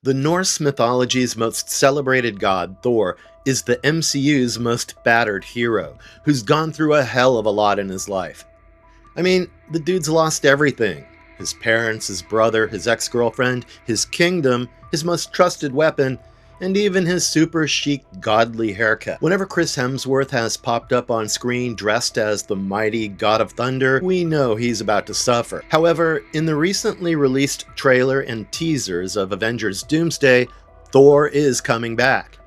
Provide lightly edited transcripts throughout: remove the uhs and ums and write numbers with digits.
The Norse mythology's most celebrated god, Thor, is the MCU's most battered hero, who's gone through a hell of a lot in his life. I mean, the dude's lost everything. His parents, his brother, his ex-girlfriend, his kingdom, his most trusted weapon, and even his super chic, godly haircut. Whenever Chris Hemsworth has popped up on screen dressed as the mighty god of thunder, we know he's about to suffer. However, in the recently released trailer and teasers of Avengers Doomsday, Thor is coming back.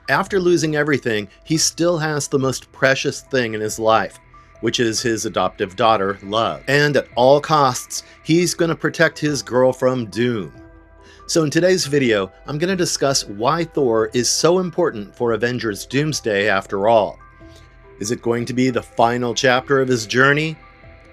After losing everything, he still has the most precious thing in his life, which is his adoptive daughter, Love. And at all costs, he's gonna protect his girl from doom. So in today's video, I'm going to discuss why Thor is so important for Avengers Doomsday after all. Is it going to be the final chapter of his journey?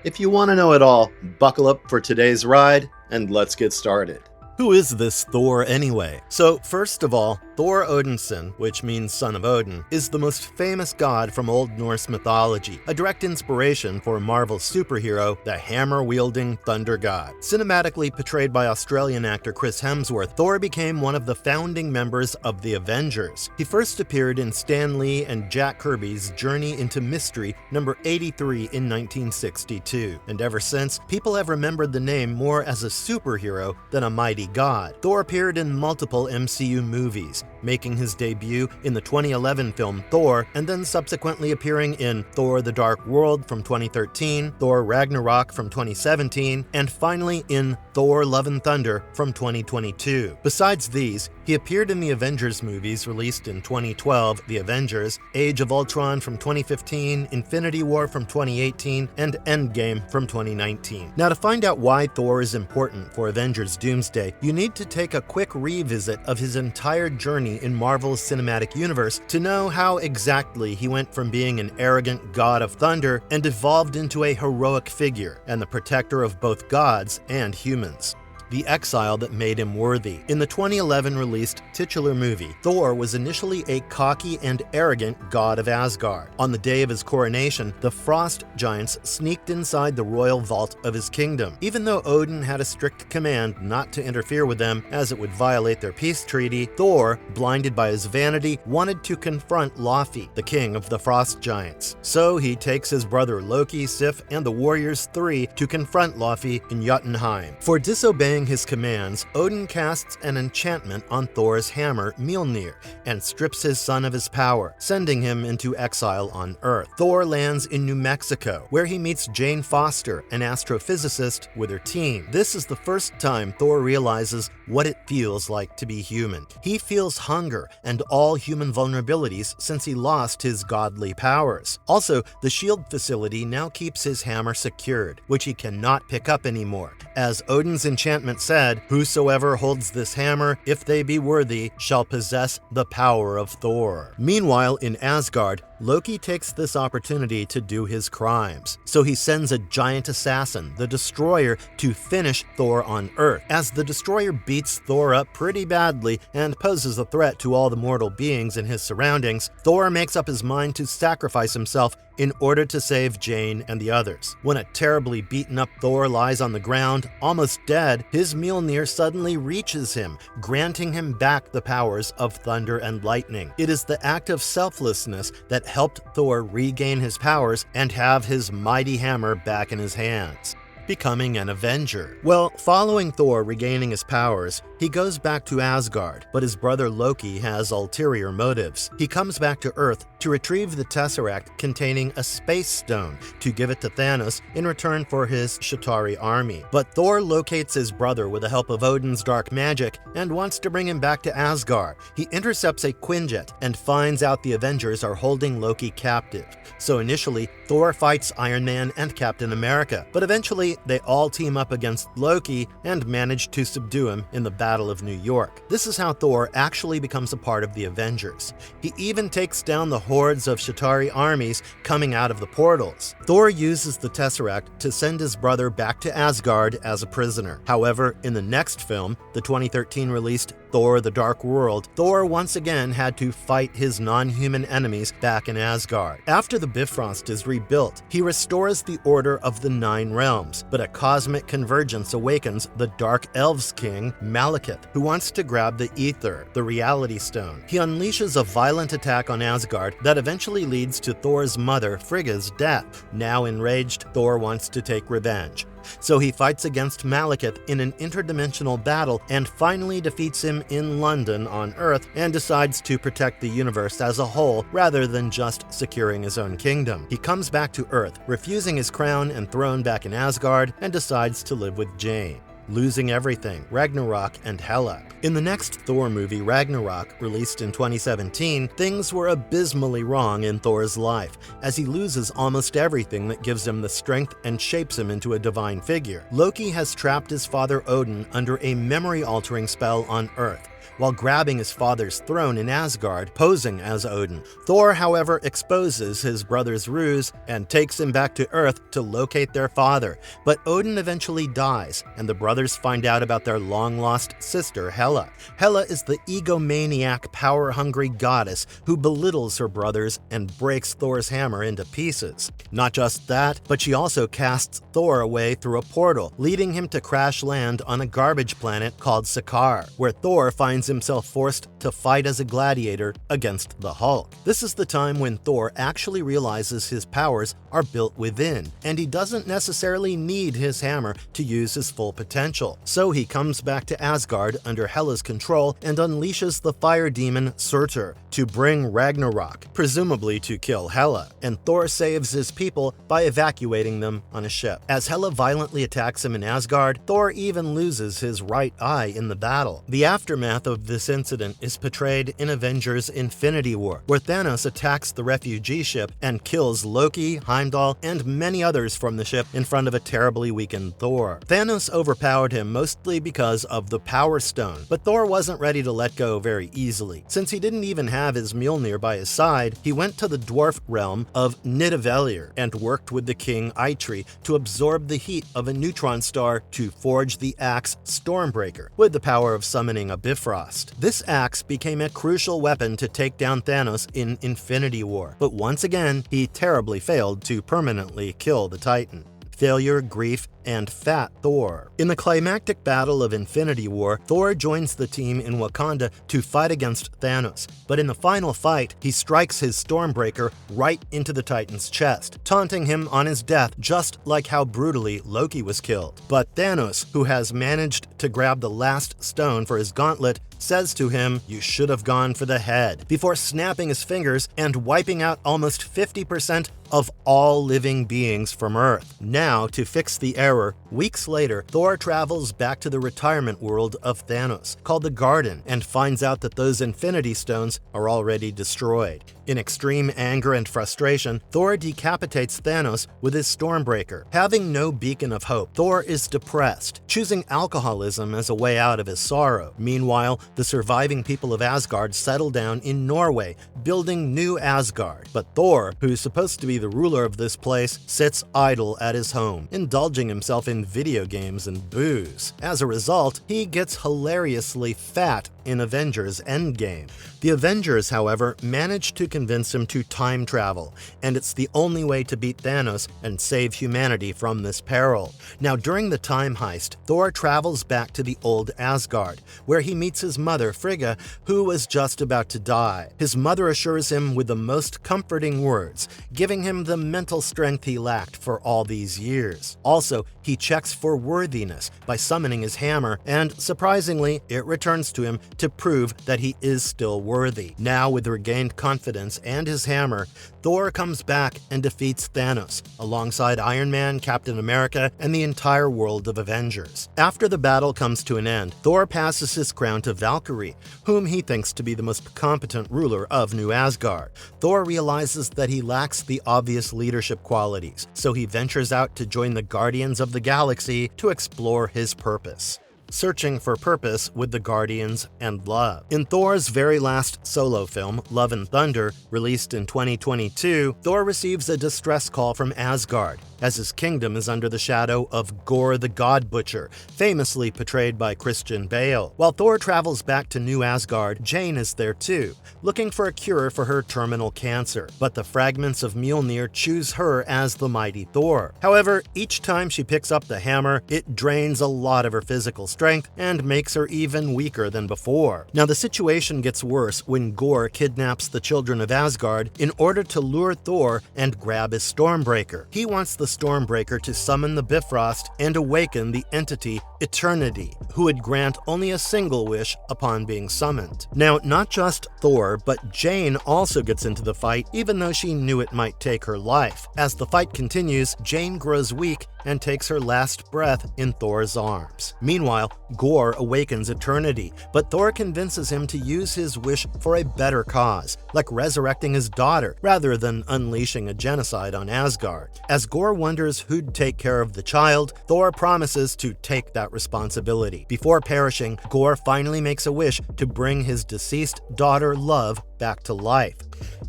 If you want to know it all, buckle up for today's ride, and let's get started. Who is this Thor anyway? So first of all, Thor Odinson, which means son of Odin, is the most famous god from Old Norse mythology, a direct inspiration for Marvel's superhero, the hammer-wielding thunder god. Cinematically portrayed by Australian actor Chris Hemsworth, Thor became one of the founding members of the Avengers. He first appeared in Stan Lee and Jack Kirby's Journey into Mystery number 83 in 1962, and ever since, people have remembered the name more as a superhero than a mighty god. Thor appeared in multiple MCU movies, making his debut in the 2011 film Thor, and then subsequently appearing in Thor: The Dark World from 2013, Thor: Ragnarok from 2017, and finally in Thor: Love and Thunder from 2022. Besides these, he appeared in the Avengers movies released in 2012, The Avengers, Age of Ultron from 2015, Infinity War from 2018, and Endgame from 2019. Now, to find out why Thor is important for Avengers Doomsday, you need to take a quick revisit of his entire journey in Marvel's cinematic universe to know how exactly he went from being an arrogant god of thunder and evolved into a heroic figure and the protector of both gods and humans. The exile that made him worthy. In the 2011 released titular movie, Thor was initially a cocky and arrogant god of Asgard. On the day of his coronation, the frost giants sneaked inside the royal vault of his kingdom. Even though Odin had a strict command not to interfere with them as it would violate their peace treaty, Thor, blinded by his vanity, wanted to confront Loki, the king of the frost giants. So he takes his brother Loki, Sif, and the Warriors 3 to confront Loki in Jotunheim. For disobeying his commands, Odin casts an enchantment on Thor's hammer, Mjolnir, and strips his son of his power, sending him into exile on Earth. Thor lands in New Mexico, where he meets Jane Foster, an astrophysicist, with her team. This is the first time Thor realizes what it feels like to be human. He feels hunger and all human vulnerabilities since he lost his godly powers. Also, the shield facility now keeps his hammer secured, which he cannot pick up anymore. As Odin's enchantment said, "Whosoever holds this hammer, if they be worthy, shall possess the power of Thor." Meanwhile, in Asgard, Loki takes this opportunity to do his crimes. So he sends a giant assassin, the Destroyer, to finish Thor on Earth. As the Destroyer beats Thor up pretty badly and poses a threat to all the mortal beings in his surroundings, Thor makes up his mind to sacrifice himself in order to save Jane and the others. When a terribly beaten up Thor lies on the ground, almost dead, his Mjolnir suddenly reaches him, granting him back the powers of thunder and lightning. It is the act of selflessness that helped Thor regain his powers and have his mighty hammer back in his hands, becoming an Avenger. Well, following Thor regaining his powers, he goes back to Asgard, but his brother Loki has ulterior motives. He comes back to Earth to retrieve the Tesseract containing a space stone to give it to Thanos in return for his Chitauri army. But Thor locates his brother with the help of Odin's dark magic and wants to bring him back to Asgard. He intercepts a Quinjet and finds out the Avengers are holding Loki captive. So initially, Thor fights Iron Man and Captain America, but eventually they all team up against Loki and manage to subdue him in the Battle of New York. This is how Thor actually becomes a part of the Avengers. He even takes down the hordes of Chitauri armies coming out of the portals. Thor uses the Tesseract to send his brother back to Asgard as a prisoner. However, in the next film, the 2013 released Thor: The Dark World, Thor once again had to fight his non-human enemies back in Asgard. After the Bifrost is rebuilt, he restores the order of the Nine Realms, But a cosmic convergence awakens the Dark Elves king, Malekith, who wants to grab the Ether, the Reality Stone. He unleashes a violent attack on Asgard that eventually leads to Thor's mother, Frigga's, death. Now enraged, Thor wants to take revenge. So he fights against Malekith in an interdimensional battle and finally defeats him in London on Earth and decides to protect the universe as a whole rather than just securing his own kingdom. He comes back to Earth, refusing his crown and throne back in Asgard, and decides to live with Jane. Losing everything, Ragnarok and Hela. In the next Thor movie, Ragnarok, released in 2017, things were abysmally wrong in Thor's life, as he loses almost everything that gives him the strength and shapes him into a divine figure. Loki has trapped his father Odin under a memory-altering spell on Earth, while grabbing his father's throne in Asgard, posing as Odin. Thor, however, exposes his brother's ruse and takes him back to Earth to locate their father. But Odin eventually dies, and the brothers find out about their long-lost sister, Hela. Hela is the egomaniac, power-hungry goddess who belittles her brothers and breaks Thor's hammer into pieces. Not just that, but she also casts Thor away through a portal, leading him to crash land on a garbage planet called Sakaar, where Thor finds himself forced to fight as a gladiator against the Hulk. This is the time when Thor actually realizes his powers are built within, and he doesn't necessarily need his hammer to use his full potential. So he comes back to Asgard under Hela's control and unleashes the fire demon Surtur to bring Ragnarok, presumably to kill Hela, and Thor saves his people by evacuating them on a ship. As Hela violently attacks him in Asgard, Thor even loses his right eye in the battle. The aftermath of this incident is portrayed in Avengers Infinity War, where Thanos attacks the refugee ship and kills Loki, Heimdall, and many others from the ship in front of a terribly weakened Thor. Thanos overpowered him mostly because of the Power Stone, but Thor wasn't ready to let go very easily. Since he didn't even have his Mjolnir by his side, he went to the dwarf realm of Nidavellir and worked with the king Eitri to absorb the heat of a neutron star to forge the axe Stormbreaker, with the power of summoning a Bifrost. This axe became a crucial weapon to take down Thanos in Infinity War, but once again, he terribly failed to permanently kill the Titan. Failure, grief, and fat Thor. In the climactic battle of Infinity War, Thor joins the team in Wakanda to fight against Thanos, but in the final fight, he strikes his Stormbreaker right into the Titan's chest, taunting him on his death just like how brutally Loki was killed. But Thanos, who has managed to grab the last stone for his gauntlet, says to him, "You should have gone for the head," before snapping his fingers and wiping out almost 50% of all living beings from Earth. Now, to fix the error, weeks later, Thor travels back to the retirement world of Thanos, called the Garden, and finds out that those Infinity Stones are already destroyed. In extreme anger and frustration, Thor decapitates Thanos with his Stormbreaker. Having no beacon of hope, Thor is depressed, choosing alcoholism as a way out of his sorrow. Meanwhile, the surviving people of Asgard settle down in Norway, building new Asgard. But Thor, who's supposed to be the ruler of this place, sits idle at his home, indulging himself in video games and booze. As a result, he gets hilariously fat in Avengers Endgame. The Avengers, however, manage to convince him to time travel, and it's the only way to beat Thanos and save humanity from this peril. Now, during the time heist, Thor travels back to the old Asgard, where he meets his mother, Frigga, who was just about to die. His mother assures him with the most comforting words, giving him the mental strength he lacked for all these years. Also, he checks for worthiness by summoning his hammer, and surprisingly, it returns to him to prove that he is still worthy. Now, with regained confidence and his hammer, Thor comes back and defeats Thanos, alongside Iron Man, Captain America, and the entire world of Avengers. After the battle comes to an end, Thor passes his crown to Valkyrie, whom he thinks to be the most competent ruler of New Asgard. Thor realizes that he lacks the obvious leadership qualities, so he ventures out to join the Guardians of the Galaxy to explore his purpose. Searching for purpose with the Guardians and love. In Thor's very last solo film, Love and Thunder, released in 2022, Thor receives a distress call from Asgard, as his kingdom is under the shadow of Gorr the God Butcher, famously portrayed by Christian Bale. While Thor travels back to New Asgard, Jane is there too, looking for a cure for her terminal cancer, but the fragments of Mjolnir choose her as the mighty Thor. However, each time she picks up the hammer, it drains a lot of her physical strength and makes her even weaker than before. Now, the situation gets worse when Gorr kidnaps the children of Asgard in order to lure Thor and grab his Stormbreaker. He wants the Stormbreaker to summon the Bifrost and awaken the entity Eternity, who would grant only a single wish upon being summoned. Now, not just Thor, but Jane also gets into the fight, even though she knew it might take her life. As the fight continues, Jane grows weak and takes her last breath in Thor's arms. Meanwhile, Gorr awakens Eternity, but Thor convinces him to use his wish for a better cause, like resurrecting his daughter, rather than unleashing a genocide on Asgard. As Gorr wonders who'd take care of the child, Thor promises to take that responsibility. Before perishing, Gorr finally makes a wish to bring his deceased daughter Love back to life.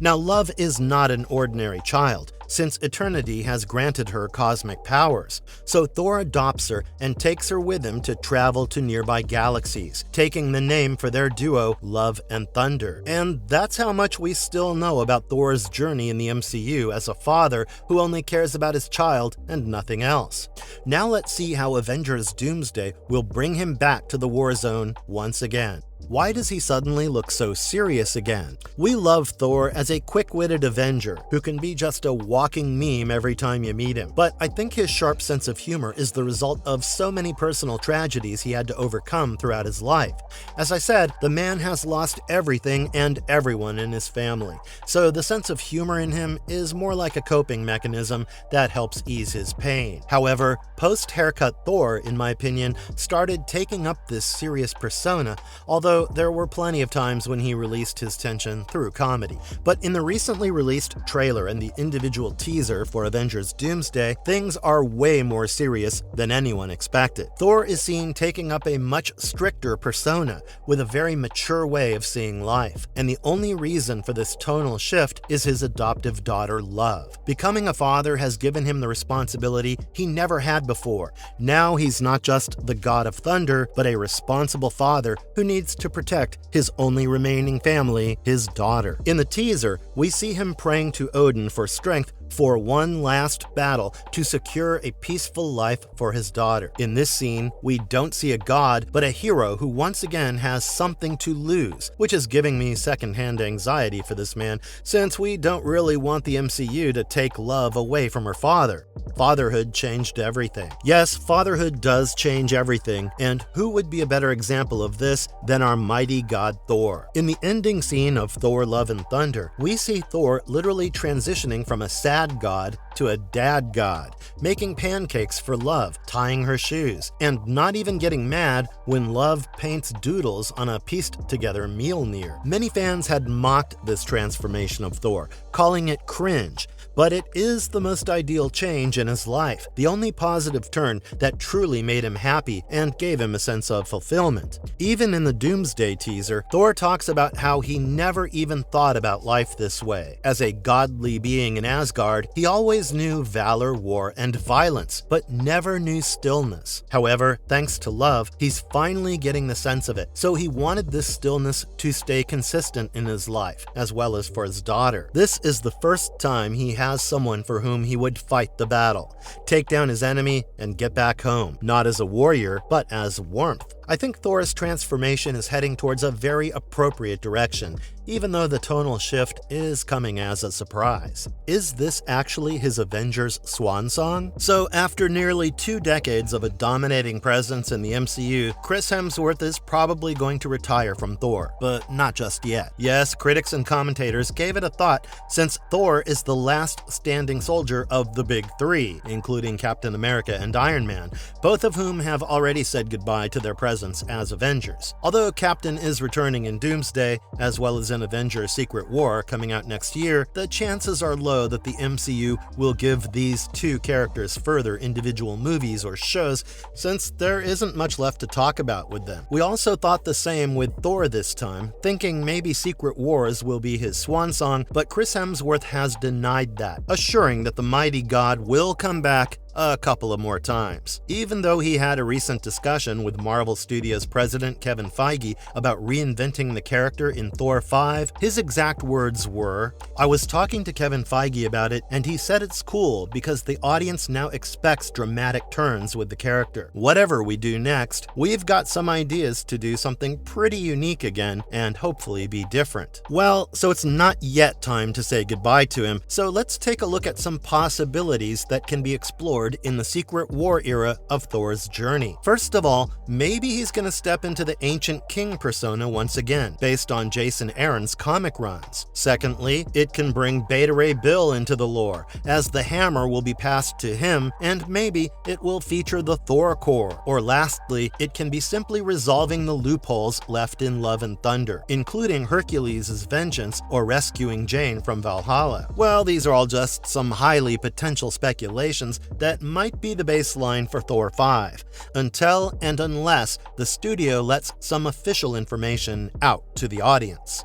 Now, Love is not an ordinary child, since Eternity has granted her cosmic powers, so Thor adopts her and takes her with him to travel to nearby galaxies, taking the name for their duo Love and Thunder. And that's how much we still know about Thor's journey in the MCU as a father who only cares about his child and nothing else. Now let's see how Avengers Doomsday will bring him back to the war zone once again. Why does he suddenly look so serious again? We love Thor as a quick-witted Avenger who can be just a walking meme every time you meet him, but I think his sharp sense of humor is the result of so many personal tragedies he had to overcome throughout his life. As I said, the man has lost everything and everyone in his family, so the sense of humor in him is more like a coping mechanism that helps ease his pain. However, post-haircut Thor, in my opinion, started taking up this serious persona, although there were plenty of times when he released his tension through comedy. But in the recently released trailer and the individual teaser for Avengers Doomsday, things are way more serious than anyone expected. Thor is seen taking up a much stricter persona with a very mature way of seeing life, and the only reason for this tonal shift is his adoptive daughter Love. Becoming a father has given him the responsibility he never had before. Now he's not just the god of thunder, but a responsible father who needs to protect his only remaining family, his daughter. In the teaser, we see him praying to Odin for strength for one last battle to secure a peaceful life for his daughter. In this scene, we don't see a god, but a hero who once again has something to lose, which is giving me secondhand anxiety for this man, since we don't really want the MCU to take Love away from her father. Fatherhood changed everything. Yes, fatherhood does change everything, and who would be a better example of this than our mighty god Thor? In the ending scene of Thor, Love and Thunder, we see Thor literally transitioning from a sad god to a dad god, making pancakes for Love, tying her shoes, and not even getting mad when Love paints doodles on a pieced-together Mjolnir. Many fans had mocked this transformation of Thor, calling it cringe, but it is the most ideal change in his life, the only positive turn that truly made him happy and gave him a sense of fulfillment. Even in the Doomsday teaser, Thor talks about how he never even thought about life this way. As a godly being in Asgard, he always knew valor, war, and violence, but never knew stillness. However, thanks to Love, he's finally getting the sense of it, so he wanted this stillness to stay consistent in his life, as well as for his daughter. This is the first time he has someone for whom he would fight the battle, take down his enemy, and get back home, not as a warrior, but as warmth. I think Thor's transformation is heading towards a very appropriate direction, even though the tonal shift is coming as a surprise. Is this actually his Avengers swan song? So after nearly 2 decades of a dominating presence in the MCU, Chris Hemsworth is probably going to retire from Thor, but not just yet. Yes, critics and commentators gave it a thought, since Thor is the last standing soldier of the big 3, including Captain America and Iron Man, both of whom have already said goodbye to their presence presence as Avengers. Although Captain is returning in Doomsday, as well as in Avengers Secret War coming out next year, the chances are low that the MCU will give these two characters further individual movies or shows, since there isn't much left to talk about with them. We also thought the same with Thor this time, thinking maybe Secret Wars will be his swan song, but Chris Hemsworth has denied that, assuring that the mighty god will come back a couple of more times. Even though he had a recent discussion with Marvel Studios president Kevin Feige about reinventing the character in Thor 5, his exact words were, "I was talking to Kevin Feige about it and he said it's cool because the audience now expects dramatic turns with the character. Whatever we do next, we've got some ideas to do something pretty unique again and hopefully be different." Well, so it's not yet time to say goodbye to him, so let's take a look at some possibilities that can be explored in the Secret War era of Thor's journey. First of all, maybe he's going to step into the ancient king persona once again, based on Jason Aaron's comic runs. Secondly, it can bring Beta Ray Bill into the lore, as the hammer will be passed to him, and maybe it will feature the Thor core. Or lastly, it can be simply resolving the loopholes left in Love and Thunder, including Hercules' vengeance or rescuing Jane from Valhalla. Well, these are all just some highly potential speculations that might be the baseline for Thor 5, until and unless the studio lets some official information out to the audience.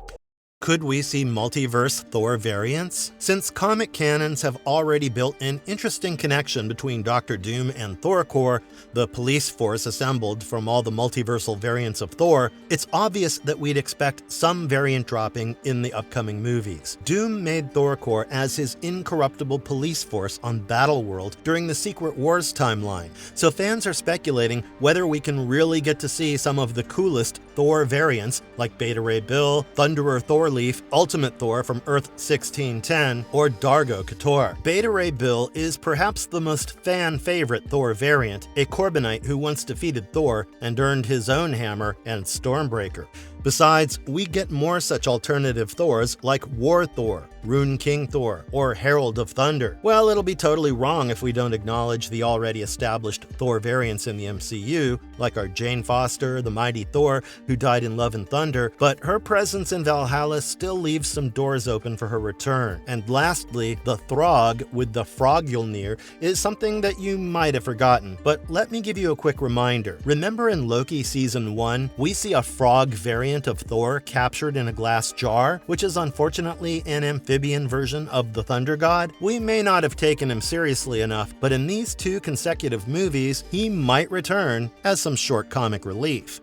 Could we see multiverse Thor variants? Since comic canons have already built an interesting connection between Doctor Doom and Thor Corps, the police force assembled from all the multiversal variants of Thor, it's obvious that we'd expect some variant dropping in the upcoming movies. Doom made Thor Corps as his incorruptible police force on Battleworld during the Secret Wars timeline, so fans are speculating whether we can really get to see some of the coolest Thor variants like Beta Ray Bill, Thunderer Thor Leaf, Ultimate Thor from Earth 1610, or Dargo Couture. Beta Ray Bill is perhaps the most fan-favorite Thor variant, a Corbinite who once defeated Thor and earned his own hammer and Stormbreaker. Besides, we get more such alternative Thors like War Thor, Rune King Thor, or Herald of Thunder. Well, it'll be totally wrong if we don't acknowledge the already established Thor variants in the MCU, like our Jane Foster, the mighty Thor, who died in Love and Thunder, but her presence in Valhalla still leaves some doors open for her return. And lastly, the Throg with the Frogjulnir is something that you might have forgotten, but let me give you a quick reminder. Remember in Loki Season 1, we see a frog variant of Thor captured in a glass jar, which is unfortunately an amphibian version of the Thunder God? We may not have taken him seriously enough, but in these 2 consecutive movies, he might return as some short comic relief.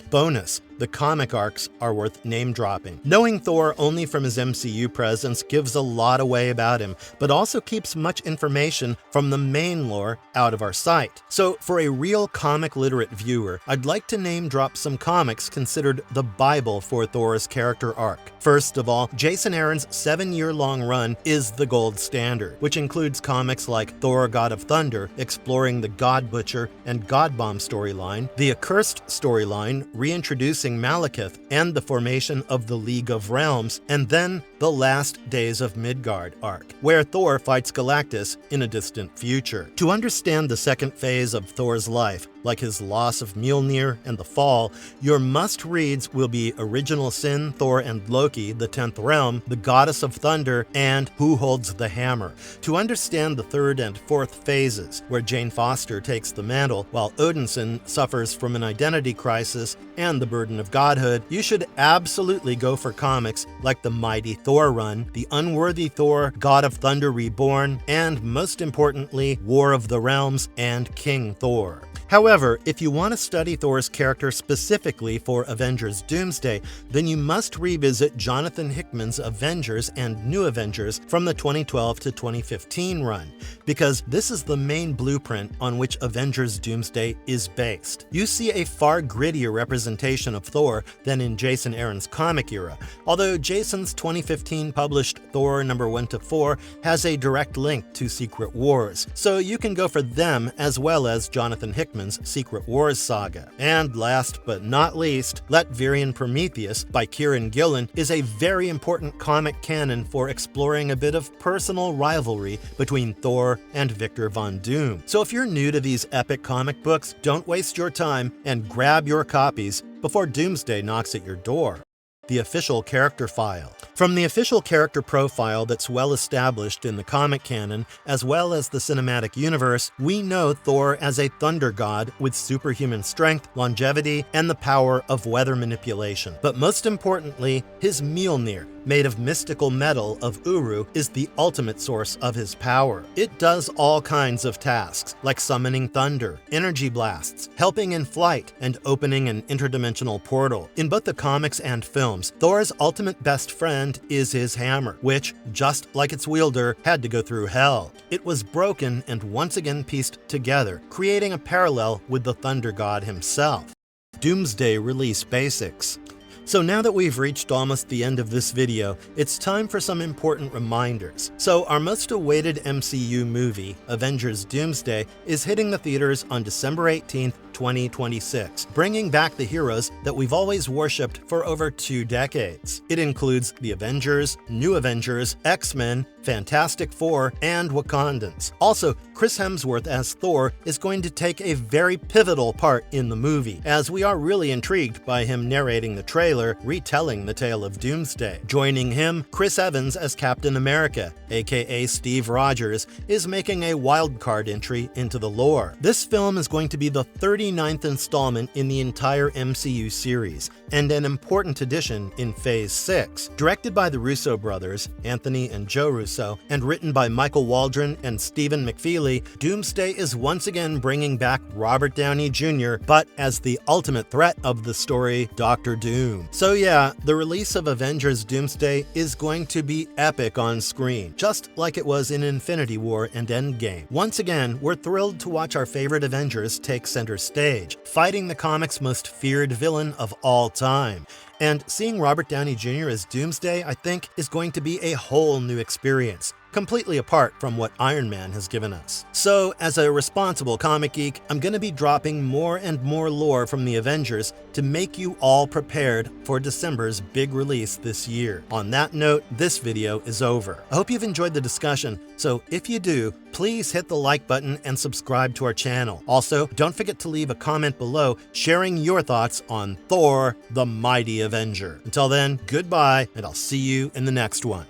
Bonus: the comic arcs are worth name-dropping. Knowing Thor only from his MCU presence gives a lot away about him, but also keeps much information from the main lore out of our sight. So for a real comic-literate viewer, I'd like to name-drop some comics considered the Bible for Thor's character arc. First of all, Jason Aaron's 7-year-long run is the gold standard, which includes comics like Thor God of Thunder, exploring the God Butcher and God Bomb storyline, the Accursed storyline, reintroducing Malekith and the formation of the League of Realms, and then the Last Days of Midgard arc, where Thor fights Galactus in a distant future. To understand the second phase of Thor's life, like his loss of Mjolnir and the fall, your must-reads will be Original Sin, Thor and Loki, the 10th Realm, the Goddess of Thunder, and Who Holds the Hammer. To understand the third and fourth phases, where Jane Foster takes the mantle while Odinson suffers from an identity crisis and the burden of godhood, you should absolutely go for comics like the Mighty Thor run, the Unworthy Thor, God of Thunder Reborn, and most importantly, War of the Realms and King Thor. However, if you want to study Thor's character specifically for Avengers Doomsday, then you must revisit Jonathan Hickman's Avengers and New Avengers from the 2012 to 2015 run, because this is the main blueprint on which Avengers Doomsday is based. You see a far grittier representation of Thor than in Jason Aaron's comic era, although Jason's 2015 published Thor number 1 to 4 has a direct link to Secret Wars, so you can go for them as well as Jonathan Hickman's Secret Wars saga. And last but not least, Latverian Prometheus by Kieran Gillen is a very important comic canon for exploring a bit of personal rivalry between Thor and Victor Von Doom. So if you're new to these epic comic books, don't waste your time and grab your copies before Doomsday knocks at your door. The official character file. From the official character profile that's well established in the comic canon, as well as the cinematic universe, we know Thor as a thunder god with superhuman strength, longevity, and the power of weather manipulation. But most importantly, his Mjolnir, made of mystical metal of Uru, is the ultimate source of his power. It does all kinds of tasks, like summoning thunder, energy blasts, helping in flight, and opening an interdimensional portal. In both the comics and films, Thor's ultimate best friend is his hammer, which, just like its wielder, had to go through hell. It was broken and once again pieced together, creating a parallel with the thunder god himself. Doomsday release basics. So now that we've reached almost the end of this video, it's time for some important reminders. So our most awaited MCU movie, Avengers Doomsday, is hitting the theaters on December 18th, 2026, bringing back the heroes that we've always worshipped for over 2 decades. It includes the Avengers, New Avengers, X-Men, Fantastic Four, and Wakandans. Also, Chris Hemsworth as Thor is going to take a very pivotal part in the movie, as we are really intrigued by him narrating the trailer, retelling the tale of Doomsday. Joining him, Chris Evans as Captain America, aka Steve Rogers, is making a wildcard entry into the lore. This film is going to be the 39th installment in the entire MCU series, and an important addition in Phase 6. Directed by the Russo brothers, Anthony and Joe Russo, and written by Michael Waldron and Stephen McFeely, Doomsday is once again bringing back Robert Downey Jr., but as the ultimate threat of the story, Dr. Doom. So yeah, the release of Avengers Doomsday is going to be epic on screen, just like it was in Infinity War and Endgame. Once again, we're thrilled to watch our favorite Avengers take center stage, fighting the comics' most feared villain of all time. And seeing Robert Downey Jr. as Doomsday, I think, is going to be a whole new experience, completely apart from what Iron Man has given us. So, as a responsible comic geek, I'm going to be dropping more and more lore from the Avengers to make you all prepared for December's big release this year. On that note, this video is over. I hope you've enjoyed the discussion, so if you do, please hit the like button and subscribe to our channel. Also, don't forget to leave a comment below sharing your thoughts on Thor, the Mighty Avenger. Until then, goodbye, and I'll see you in the next one.